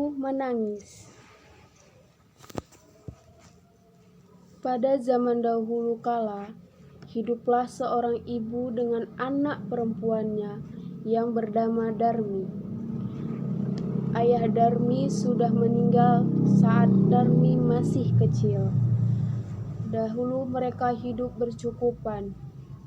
Ibu menangis. Pada zaman dahulu kala, hiduplah seorang ibu dengan anak perempuannya yang bernama Darmi. Ayah Darmi sudah meninggal saat Darmi masih kecil. Dahulu mereka hidup bercukupan,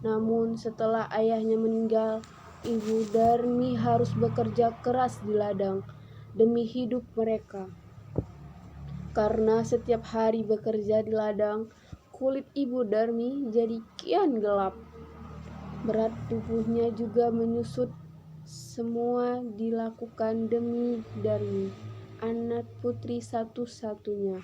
namun setelah ayahnya meninggal, ibu Darmi harus bekerja keras di ladang demi hidup mereka. Karena setiap hari bekerja di ladang, kulit ibu Darmi jadi kian gelap. Berat tubuhnya juga menyusut. Semua dilakukan demi Darmi, anak putri satu-satunya.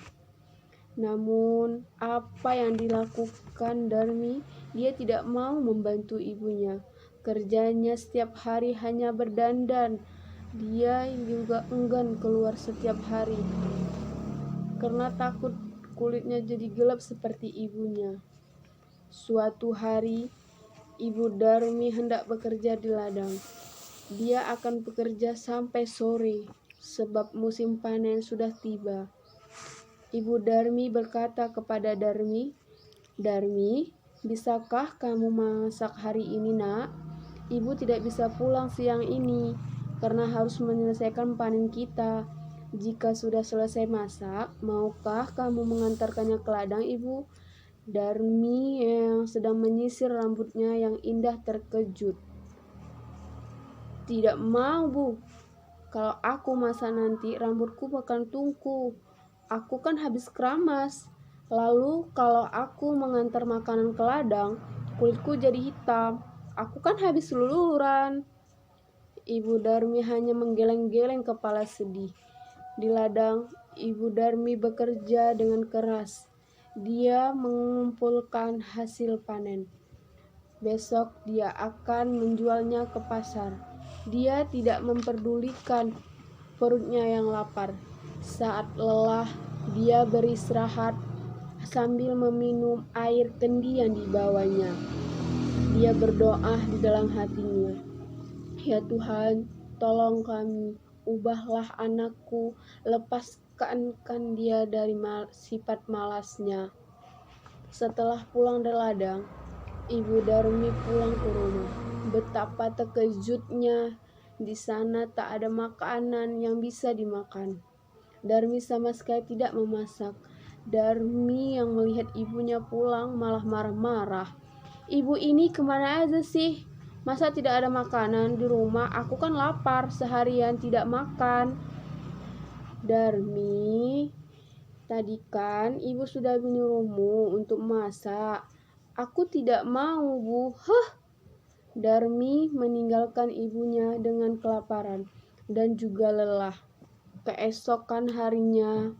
Namun, apa yang dilakukan Darmi? Dia tidak mau membantu ibunya. Kerjanya setiap hari hanya berdandan. Dia juga enggan keluar setiap hari karena takut kulitnya jadi gelap seperti ibunya. Suatu hari, ibu Darmi hendak bekerja di ladang. Dia akan bekerja sampai sore, sebab musim panen sudah tiba. Ibu Darmi berkata kepada Darmi, "Darmi, bisakah kamu masak hari ini, nak? Ibu tidak bisa pulang siang ini, karena harus menyelesaikan panen kita. Jika sudah selesai masak, maukah kamu mengantarkannya ke ladang, ibu?" Darmi yang sedang menyisir rambutnya yang indah terkejut. "Tidak mau, Bu. Kalau aku masak nanti, rambutku bakal tungku. Aku kan habis keramas. Lalu kalau aku mengantar makanan ke ladang, kulitku jadi hitam. Aku kan habis luluran." Ibu Darmi hanya menggeleng-geleng kepala sedih. Di ladang, ibu Darmi bekerja dengan keras. Dia mengumpulkan hasil panen. Besok dia akan menjualnya ke pasar. Dia tidak memperdulikan perutnya yang lapar. Saat lelah, dia beristirahat sambil meminum air kendi yang dibawanya. Dia berdoa di dalam hatinya, "Ya Tuhan, tolong kami, ubahlah anakku, lepaskan dia dari sifat malasnya." Setelah pulang dari ladang, ibu Darmi pulang ke rumah. Betapa terkejutnya, di sana tak ada makanan yang bisa dimakan. Darmi sama sekali tidak memasak. Darmi yang melihat ibunya pulang malah marah-marah. "Ibu ini kemana aja sih? Masa tidak ada makanan di rumah? Aku kan lapar, seharian tidak makan." "Darmi, tadi kan ibu sudah menyuruhmu untuk masak." "Aku tidak mau, Bu." Darmi meninggalkan ibunya dengan kelaparan dan juga lelah. Keesokan harinya,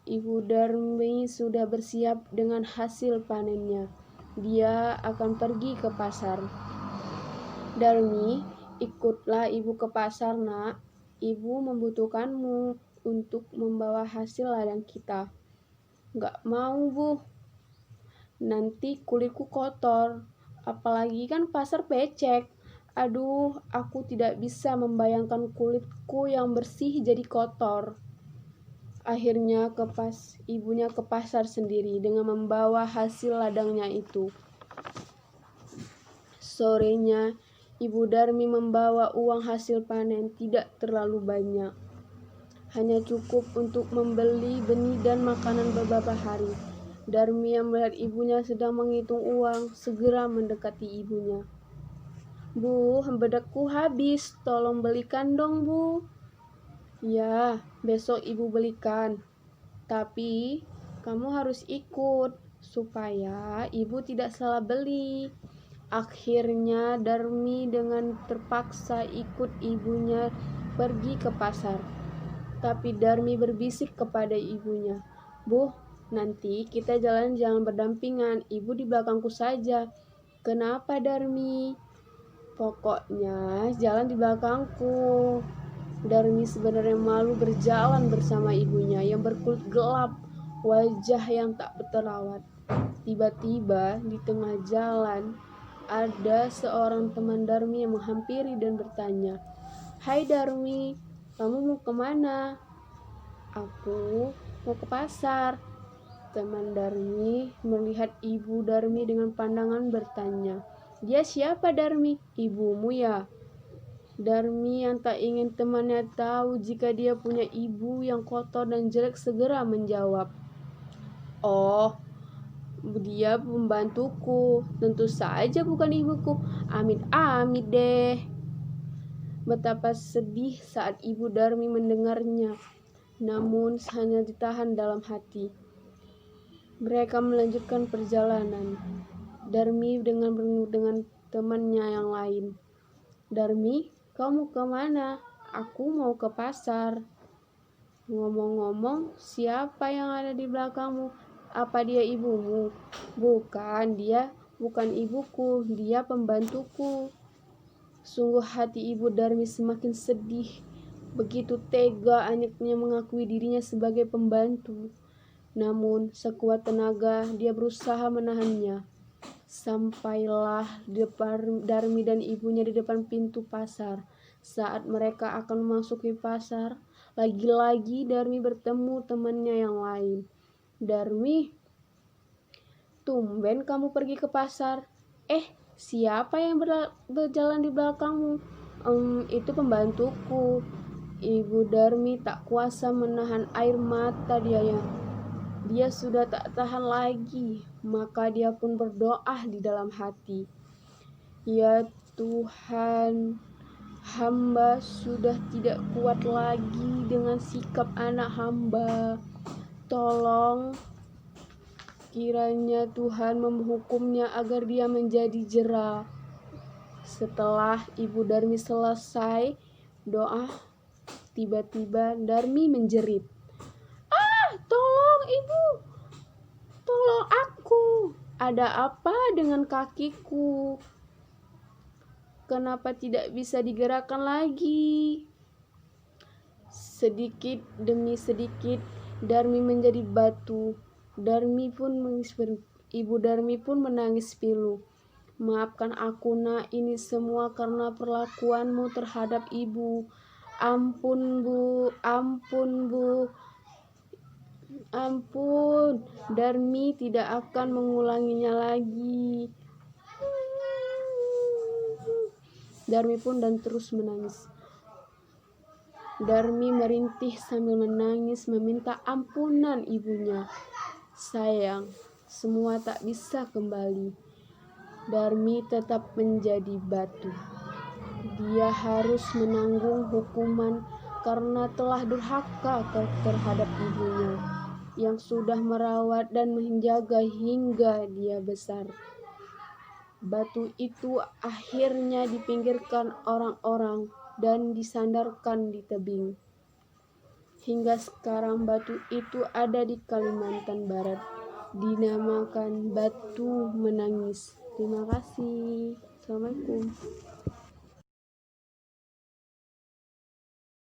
ibu Darmi sudah bersiap dengan hasil panennya. Dia akan pergi ke pasar. "Darmi, ikutlah ibu ke pasar, nak. Ibu membutuhkanmu untuk membawa hasil ladang kita." "Gak mau, Bu. Nanti kulitku kotor. Apalagi kan pasar becek. Aduh, aku tidak bisa membayangkan kulitku yang bersih jadi kotor." Akhirnya ibunya ke pasar sendiri dengan membawa hasil ladangnya itu. Sorenya, ibu Darmi membawa uang hasil panen tidak terlalu banyak. Hanya cukup untuk membeli benih dan makanan beberapa hari. Darmi yang melihat ibunya sedang menghitung uang, segera mendekati ibunya. "Bu, bedakku habis, tolong belikan dong, Bu." "Ya, besok ibu belikan. Tapi kamu harus ikut, supaya ibu tidak salah beli." Akhirnya Darmi dengan terpaksa ikut ibunya pergi ke pasar. Tapi Darmi berbisik kepada ibunya, "Bu, nanti kita jalan jangan berdampingan, ibu di belakangku saja." "Kenapa, Darmi?" "Pokoknya jalan di belakangku." Darmi sebenarnya malu berjalan bersama ibunya yang berkulit gelap, wajah yang tak terawat. Tiba-tiba di tengah jalan, ada seorang teman Darmi yang menghampiri dan bertanya, "Hai Darmi, kamu mau kemana?" Aku mau ke pasar. Teman Darmi melihat ibu Darmi dengan pandangan bertanya. Dia siapa Darmi? Ibumu ya? Darmi yang tak ingin temannya tahu jika dia punya ibu yang kotor dan jelek segera menjawab. Oh, dia pembantuku. Tentu saja bukan ibuku. Amit-amit deh. Betapa sedih saat ibu Darmi mendengarnya. Namun hanya ditahan dalam hati. Mereka melanjutkan perjalanan. Darmi dengan temannya yang lain. Darmi, kamu kemana? Aku mau ke pasar. Ngomong-ngomong, siapa yang ada di belakangmu? Apa dia ibumu? Bukan, dia bukan ibuku, dia pembantuku. Sungguh hati ibu Darmi semakin sedih. Begitu tega anaknya mengakui dirinya sebagai pembantu. Namun sekuat tenaga dia berusaha menahannya. Sampailah Darmi dan ibunya di depan pintu pasar. Saat mereka akan memasuki pasar, lagi-lagi Darmi bertemu temannya yang lain. Darmi, tumben kamu pergi ke pasar. Siapa yang berjalan di belakangmu? Itu pembantuku. Ibu Darmi tak kuasa menahan air mata Dia sudah tak tahan lagi, maka dia pun berdoa di dalam hati. Ya Tuhan, hamba sudah tidak kuat lagi dengan sikap anak hamba. Tolong, kiranya Tuhan menghukumnya agar dia menjadi jera. Setelah Ibu Darmi selesai doa, tiba-tiba Darmi menjerit. Tolong ibu, tolong aku. Ada apa dengan kakiku? Kenapa tidak bisa digerakkan lagi? Sedikit demi sedikit Darmi menjadi batu. Ibu Darmi pun menangis pilu. Maafkan aku nak, ini semua karena perlakuanmu terhadap ibu. Ampun bu, ampun bu. Ampun, Darmi tidak akan mengulanginya lagi. Darmi pun dan terus menangis. Darmi merintih sambil menangis meminta ampunan ibunya. Sayang, semua tak bisa kembali. Darmi tetap menjadi batu. Dia harus menanggung hukuman karena telah durhaka terhadap ibunya yang sudah merawat dan menjaga hingga dia besar. Batu itu akhirnya dipinggirkan orang-orang dan disandarkan di tebing. Hingga sekarang batu itu ada di Kalimantan Barat, dinamakan Batu Menangis. Terima kasih. Assalamualaikum.